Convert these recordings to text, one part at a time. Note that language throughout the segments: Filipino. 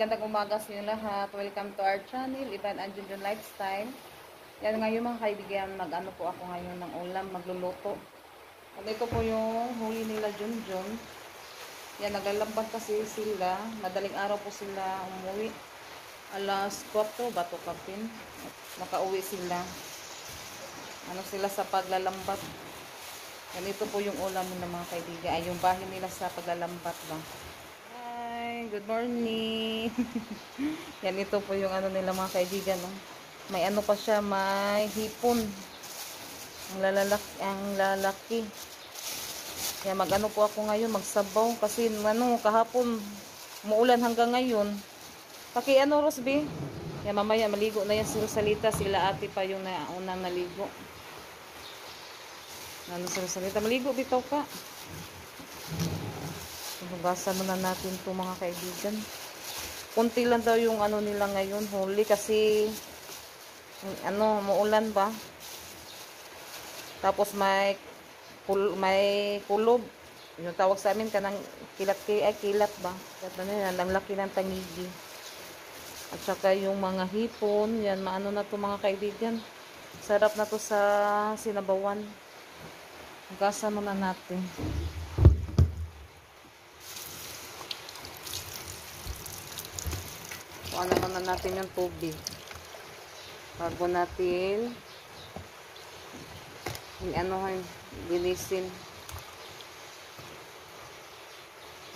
magandang umaga sa inyo lahat. Welcome to our channel, Ivan and Junjun Lifestyle. Yan ngayon mga kaibigan, mag-ano po ako ngayon ng ulam, magluluto. At ito po yung huli nila Junjun. Yan, naglalambang kasi sila. Madaling araw po sila umuwi. Alas 4, bato kapin. Nakauwi sila. Ano sila sa paglalambat. Yan, ito po yung ulam nila mga kaibigan. Ay, yung bahay nila sa paglalambat ba. Good morning. Yan, ito po yung ano nila mga kaibigan, no? May ano pa siya, may hipon. Ang lalaki. Yan, mag-ano po ako ngayon, magsabaw. Kasi ano, kahapon, muulan hanggang ngayon. Paki ano, Rosby? Yan, mamaya maligo na yan si Rosalita. Sila ate pa yung unang naligo. Ano si Rosalita? Maligo bitaw ka. Hugasan muna natin to mga kaibigan. Kunti lang daw yung ano nila ngayon, huli kasi ano, muulan ba? Tapos may kulob. Yung tawag sa amin kanang kilat ba? Ang laki ng tangigi. At saka yung mga hipon, yan maano na to mga kaibigan. Sarap na to sa sinabawan. Hugasan muna natin. Ano naman natin yung tubig bago natin linisin.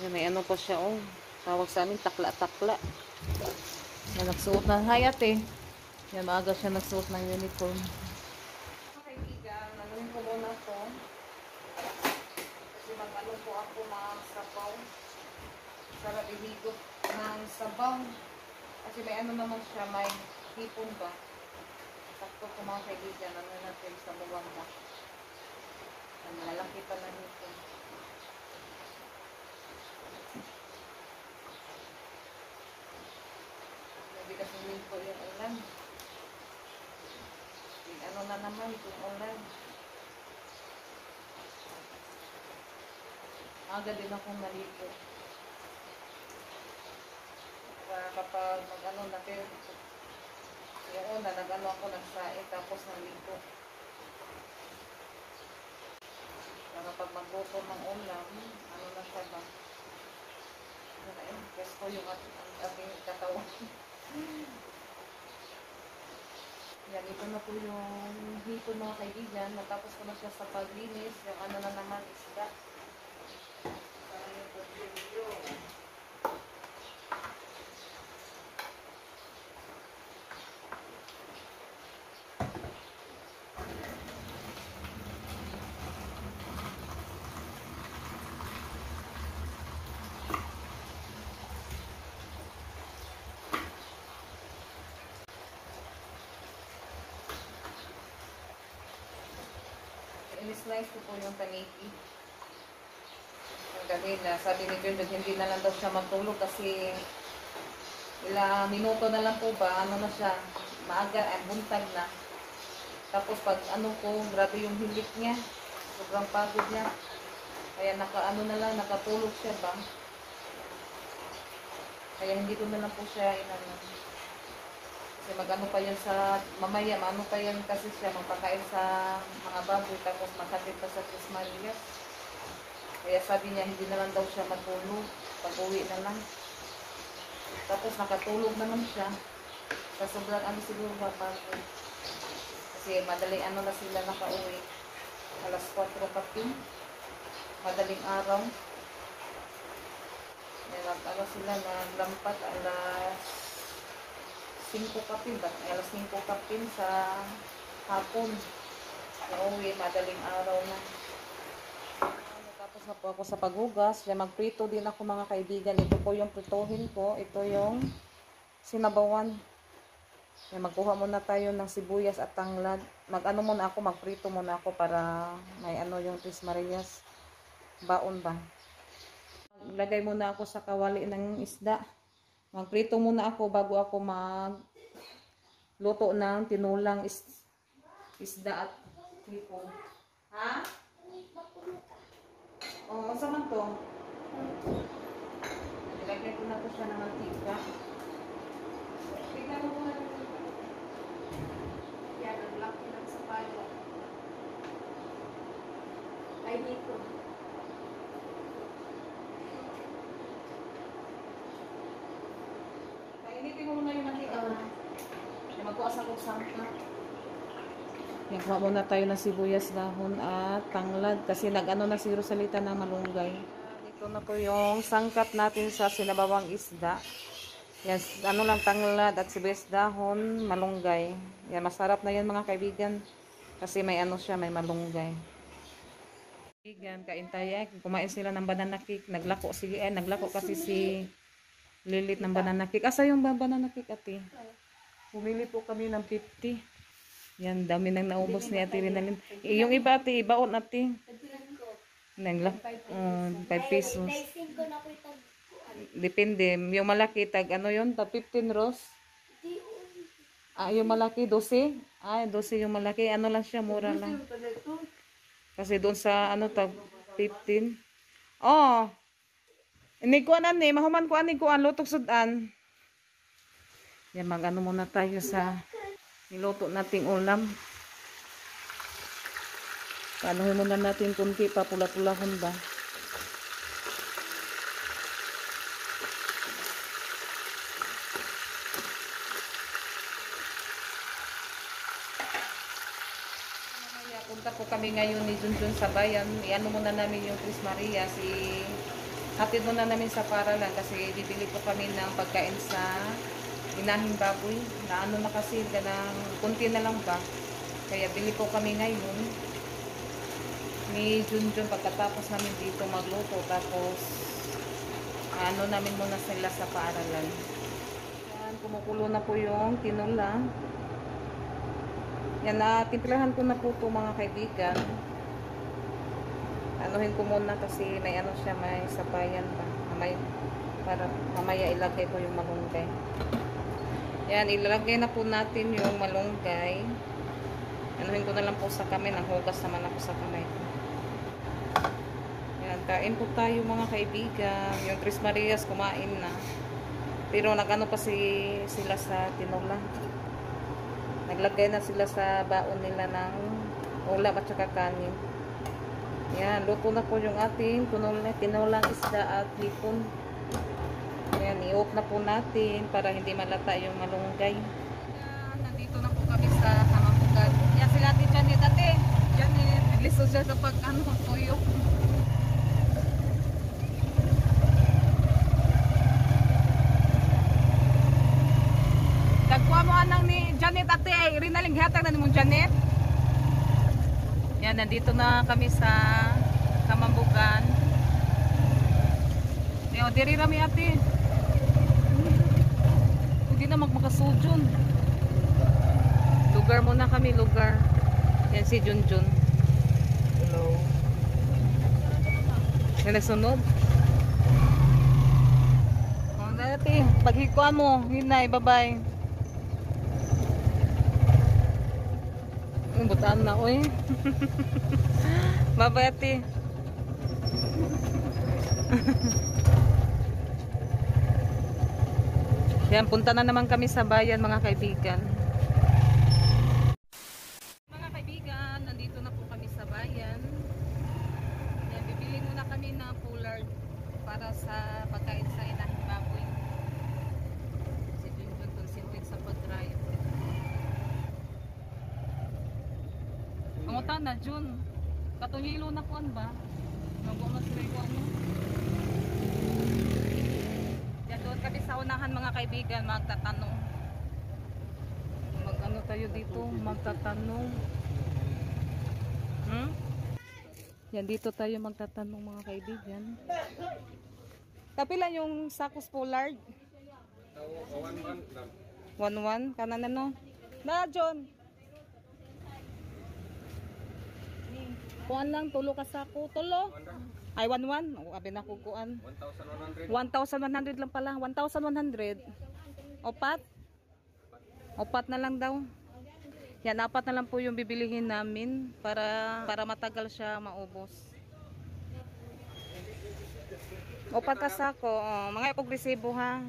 Yan, may ano pa siya, oh, tawag sa amin takla-takla. Yan, nagsuot na hayat eh. Yan, maaga siya nagsuot ng uniform. Kaibigan, nalunin ko muna to kasi mag-ano po ako ng sabaw. Sarap ihigop ng sabaw. Kasi may ano naman siya, may hipon ba? Sakto ko mga kaibigan, ano natin sa buwan ba? Malalaki pa na hipon. Hindi kasi po yung ulan. Ano na naman yung ulan. Aga din akong maligo. Kapag mag-ano na pero yung una, nag-ano ako nagsain tapos naligo. Para pag magluto ng ulam, ano na siya ba? Guess ko yung ating katawan. Yan, ito na po yung hipon mga kaibigan. Natapos ko na siya sa paglinis. Yung ano na naman, isda. Para yung pag-video. In-slice ko po yung taniki. Ang gabi na, sabi ni Junjun, hindi na lang daw siya matulog kasi ilang minuto na lang po ba, ano na siya, maaga, buntag na. Tapos pag ano ko, grabe yung hilik niya. Sobrang pagod niya. Kaya nakatulog siya ba. Kaya hindi ko na lang po siya inano. Kasi mag-ano pa yan sa, mamaya, maano pa yan kasi siya, magpakain sa mga baboy, tapos makatid pa sa Christmas. Kaya sabi niya, hindi na lang daw siya matulog, pag-uwi na lang. Tapos nakatulog naman siya, sa sobrang ano siguro babagoy. Kasi madaling ano na sila nakauwi, alas 4 kapin, madaling araw. Ano sila, naglampat alas 5 kapin ba? Alas 5 kapin sa hapon. Nauwi, madaling araw na. Tapos na po ako sa paghugas. Magprito din ako mga kaibigan. Ito po yung prituhin ko. Ito yung sinabawan. Magkuha muna tayo ng sibuyas at tanglad. Mag-ano muna ako, magprito muna ako para may ano yung Tres Marias. Baon ba? Lagay muna ako sa kawali ng isda. Magprito muna ako bago ako magluto ng tinulang isda at hipon. Ha? O, saan man to? Ilagay ko na po siya ng mantika. Tignan mo muna. Yan, ang laki ng sapaya. Ay, dito. Painitin mo muna yung mantika. Magkuas ako sangka. Yan, kuha muna tayo ng sibuyas, dahon at tanglad kasi nag-ano na si Rosalita na malunggay. Ito na po yung sangkap natin sa sinabawang isda. Yan, ano lang, tanglad at sibuyas, dahon, malunggay. Yan, masarap na yan mga kaibigan kasi may ano siya, may malunggay. Kaibigan, kain tayo. Kumain sila ng banana cake. Naglako kasi si Lilit ng banana cake. Asa yung banana cake, ate? Bumili po kami ng 50. Yan, dami nang naubos ni Ate Rinalyn. Yung iba, ate, ibaon ate. 5 pesos. Depende. Yung malaki, tag ano yun? Tag 15 ros. Yung malaki, 12. 12 yung malaki. Ano lang siya, mura lang. Kasi doon sa, ano, tag 15. Oh! Ini ko ani, mahuman ko ani ko an lutok sudan. Yan, mag-ano muna tayo sa niluto nating ulam. Paanohin muna natin kunti pa, pula-pulahon ba. Punta po kami ngayon ni Junjun sa bayan. Iano muna namin yung Chris Maria. Hatid muna namin sa paralan kasi bibili po kami ng pagkain sa inahing baboy. Na ano na kasi, ng kunti na lang ba. Kaya bili po kami ngayon ni Junjun pagkatapos namin dito magluto. Tapos ano namin muna sila sa paaralan. Yan, kumukulo na po yung tinola. Yan, timplahan ko na po ito mga kaibigan. Anuhin ko muna kasi may ano siya, may sabayan ba. Para mamaya ilagay ko yung malunggay. Yan, ilalagay na po natin yung malunggay. Anuhin ko na lang po sa kamay. Nanghugas naman ako sa kamay. Yan, kain po tayo mga kaibigan. Yung Tres Marias kumain na. Pero nagano pa sila sa tinola. Naglagay na sila sa baon nila ng ulam at saka kanin. Yan, luto na po yung ating tinolang isda at hipon. Yan, i-off na po natin para hindi malata yung malunggay. Yan, nandito na po kami sa Hamamugan. Yan sila ate Janet, ate. Janet, nagliso siya sa tuyo. Kagkuha mo anang ni Janet, ate. Rinaling hatag na ni mo Janet. Yan, nandito na kami sa Kamambugan. Yo, diri rami ate. Hindi na magmakasudyon. Lugar muna kami, lugar. Yan si Junjun. Hello. Yan nagsunod. Oh, dati, paghikuan mo. Hinay, bye-bye. Butaan na ko eh. Babati. Yan, punta na naman kami sa bayan mga kaibigan. Mga kaibigan, nandito na po kami sa bayan. Yan, bibili muna kami ng poulard para sa pagkain sa inahing baboy. Si Junjun concentrate sa pag-drive. Pangutan na Jun. Katunyilo na kuan ba? Nago na sila kuan mo. Yan, doon kami sa unahan mga kaibigan, magtatanong. Mag-ano tayo dito? Magtatanong. Yan, dito tayo magtatanong mga kaibigan. Kapila yung sakos pollard? 1-1. Kanan ano? Na, John. Kuan lang, tulo ka sako. Tulo? Ay, 1-1. O, abi na kukuan. 1,100. 1,100 lang pala. 1,100. Opat? Opat na lang daw. Yan, apat na lang po yung bibilihin namin para matagal siya maubos. Opat ka sako. Mga ipag-resibo ha.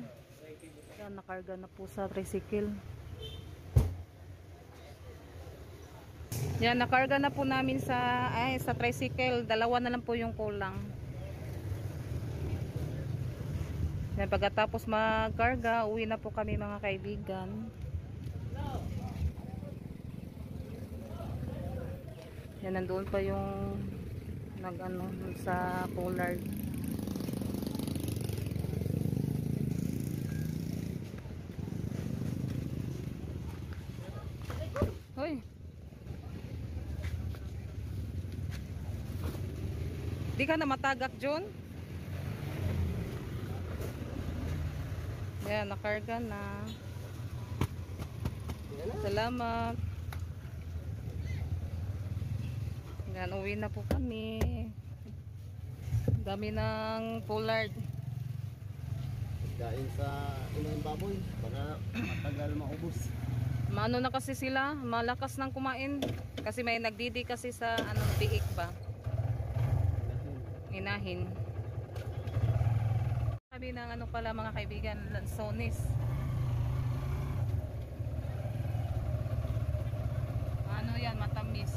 Yan, nakarga na po sa tricycle. Yan, nakarga na po namin sa tricycle. Dalawa na lang po yung kulang. Yan, pagkatapos magkarga, uwi na po kami mga kaibigan. Yan, nandoon pa yung nag-ano sa Pollard. Hoy. Di ka na matagak, John? Yan, nakarga na. Salamat. Yan, uwi na po kami. Dami ng Pollard. Dahil sa ilang baboy, para matagal maubos. Maano na kasi sila, malakas nang kumain. Kasi may nagdidi kasi sa biik ba? Inahin. Sabi ng pala mga kaibigan, lansones. Ano yan, matamis.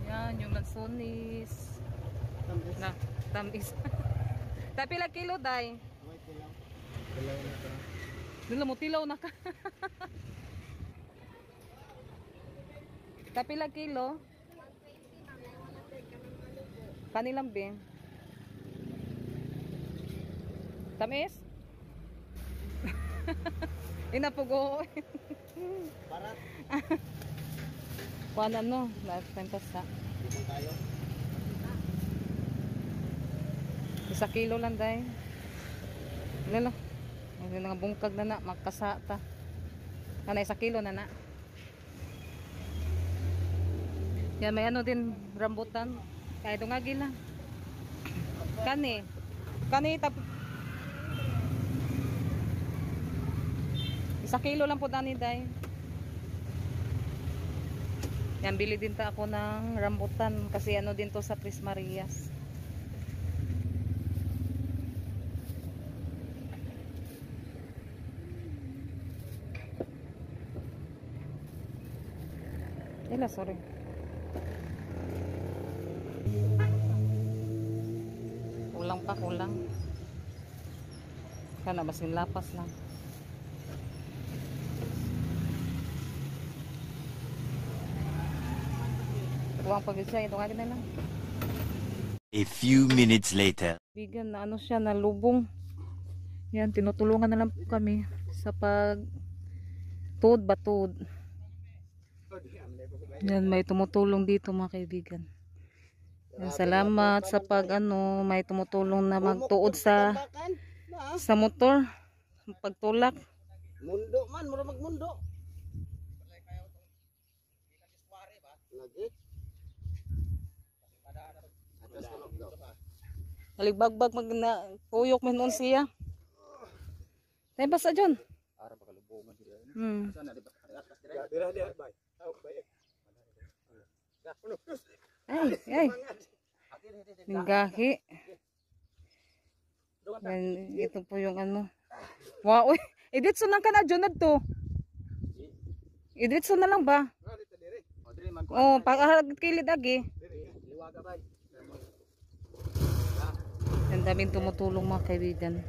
Yan, yung lansones. Tamis. Na, tamis. Tapila kilo, day. Wait, tilaw. Tilaw na ito. Dula mo, tilaw na ka. Tapila kilo. Kanilang bin. Tamis? Inapugo. Parat. Kuan ano, last time pa sa. Dito tayo. 1 kilo lang day. Lalo. May nga bungkag na na, magkasata. Ano, 1 kilo na na. Yan, may din, rambutan. Kaya ito nga gila. Kani. Kani, 1 kilo lang po dani day. Yan, bili din ta ako ng rambutan. Kasi din to sa Tres Marias. Sorry. Kulang pa, kulang. Kana basin lapas lang. Kuwang pag-isya, ito nga din lang. A few minutes later. Bigan na siya, nalubong. Yan, tinutulungan na lang po kami sa batod. Yan, may tumutulong dito mga kaibigan. Yan, salamat sa may tumutulong na magtuod sa motor, pagtulak. Mundo man, mura magmundo. Lagi. Naligbag-bag puyok man noon siya. Tayo ba sa dyan? Ara pakalubongan sila. Ay. Ninggahi. Yan, ito po yung Wow, iditso lang ka na dyan na to. Iditso na lang ba? Oh, pag-kilid agi. Ang daming tumutulong mga kaibigan.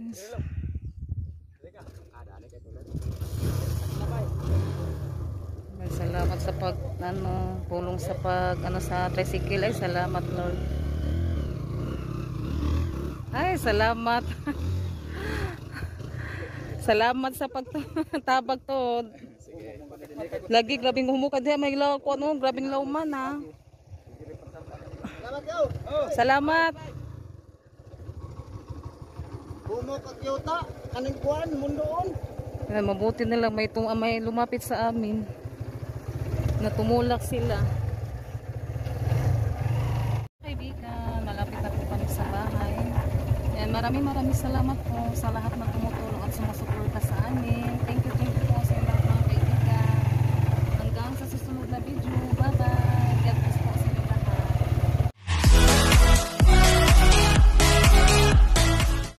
Yes. Salamat sa tulong sa sa tricycle. Ay, salamat Lord. Ay, salamat. Salamat sa pagtabag to. Lagi grabing humukad diha may law ko grabing lauman ha. Salamat. Humukad yuta kaning kuan mundoon. Mabuti na lang may lumapit sa amin. Na tumulak sila. Kaibigan, malapit na po kami sa bahay. Yan, maraming salamat po sa lahat ng tumutulong at sumusuporta sa amin. Thank you po sa lahat.